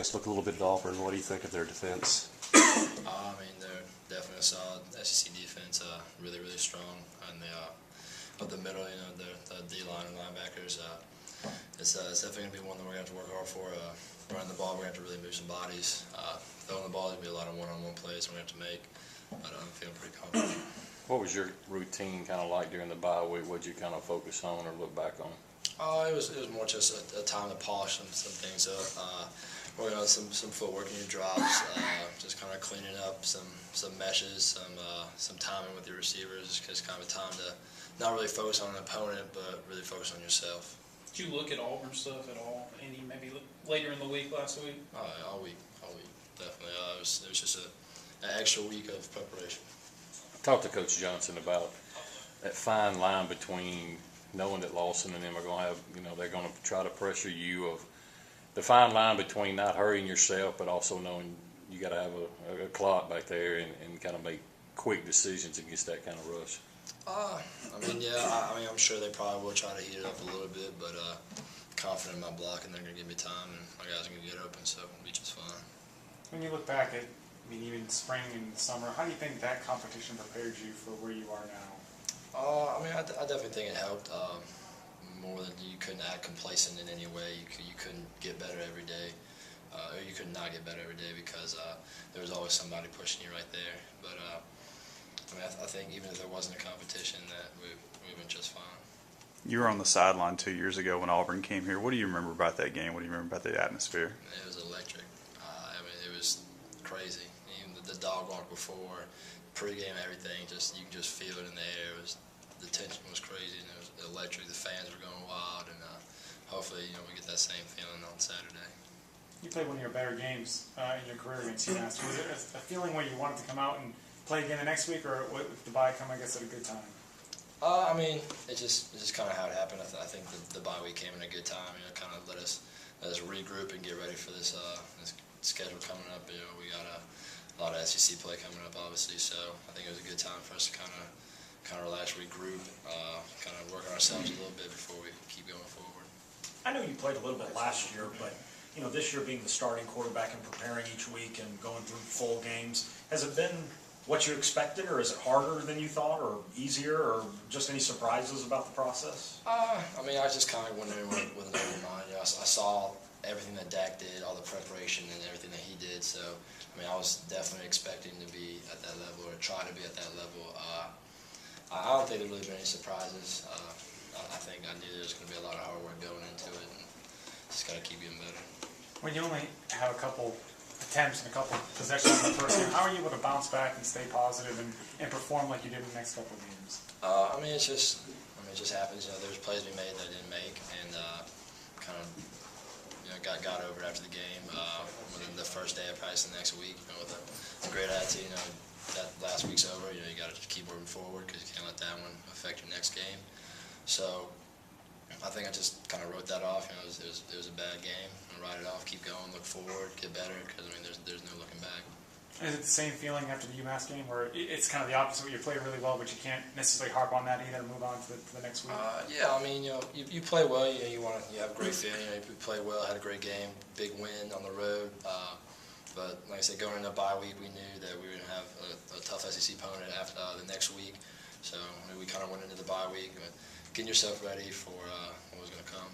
Let's look a little bit at Auburn. What do you think of their defense? I mean, they're definitely a solid SEC defense, really, really strong. And up the middle, the D-line and linebackers, it's definitely going to be one that we're going to have to work hard for. Running the ball, we're going to have to really move some bodies. Throwing the ball, there's going to be a lot of one-on-one plays we're going to have to make. But I'm feeling pretty confident. What was your routine kind of like during the bye week? What did you kind of focus on or look back on? It was more just a time to polish some things up. Working on some footwork in your drops, just kind of cleaning up some meshes, some timing with your receivers. Just kind of a time to not really focus on an opponent, but really focus on yourself. Did you look at Auburn stuff at all? Any maybe later in the week last week? All week, definitely. It was just an extra week of preparation. Talk to Coach Johnson about that fine line between knowing that Lawson and them are going to have, they're going to try to pressure you, of the fine line between not hurrying yourself, but also knowing you got to have a clock back there and kind of make quick decisions against that kind of rush. I'm sure they probably will try to heat it up a little bit, but confident in my block, and they're going to give me time, and my guys are going to get open, so it'll be just fine. When you look back at, even spring and summer, how do you think that competition prepared you for where you are now? I definitely think it helped more than you couldn't act complacent in any way. You couldn't get better every day, or you could not get better every day because there was always somebody pushing you right there. But I think even if there wasn't a competition, that we went just fine. You were on the sideline 2 years ago when Auburn came here. What do you remember about that game? What do you remember about the atmosphere? It was electric. It was crazy. Even the dog walk before, pregame, everything, you could just feel it in the air. The tension was crazy, and it was electric. The fans were going wild, and hopefully, we get that same feeling on Saturday. You played one of your better games in your career against UMass. Was it a feeling where you wanted to come out and play again the next week, or with the bye come, I guess, at a good time? It's just kind of how it happened. I think the bye week came in a good time. Kind of let us regroup and get ready for this schedule coming up. We got a lot of SEC play coming up, obviously. So I think it was a good time for us to kind of relax, regroup, kind of work on ourselves a little bit before we keep going forward. I know you played a little bit last year, but this year being the starting quarterback and preparing each week and going through full games, has it been what you expected, or is it harder than you thought, or easier, or just any surprises about the process? I just kind of went in with an open mind. I saw everything that Dak did, all the preparation and everything that he did. So, I was definitely expecting to be at that level, or try to be at that level. I don't think there's really been any surprises. I think I knew there was going to be a lot of hard work going into it, and just got to keep getting better. When you only have a couple attempts and a couple possessions in the first game, how are you able to bounce back and stay positive and perform like you did in the next couple of games? It just happens. There's plays we made that I didn't make, and got over it after the game. Within the first day of practice, the next week, with a great attitude. That last week's over. You got to just keep moving forward because you can't let that one affect your next game. So I think I just kind of wrote that off. It was a bad game. I'm gonna write it off, keep going, look forward, get better. Because there's no looking back. Is it the same feeling after the UMass game, where it's kind of the opposite, where you play really well, but you can't necessarily harp on that either and move on to the next week? You play well. You have a great feeling. You play well, had a great game, big win on the road. But like I said, going into the bye week, we knew that we were going to have a tough SEC opponent after the next week. So we kind of went into the bye week, getting yourself ready for what was going to come.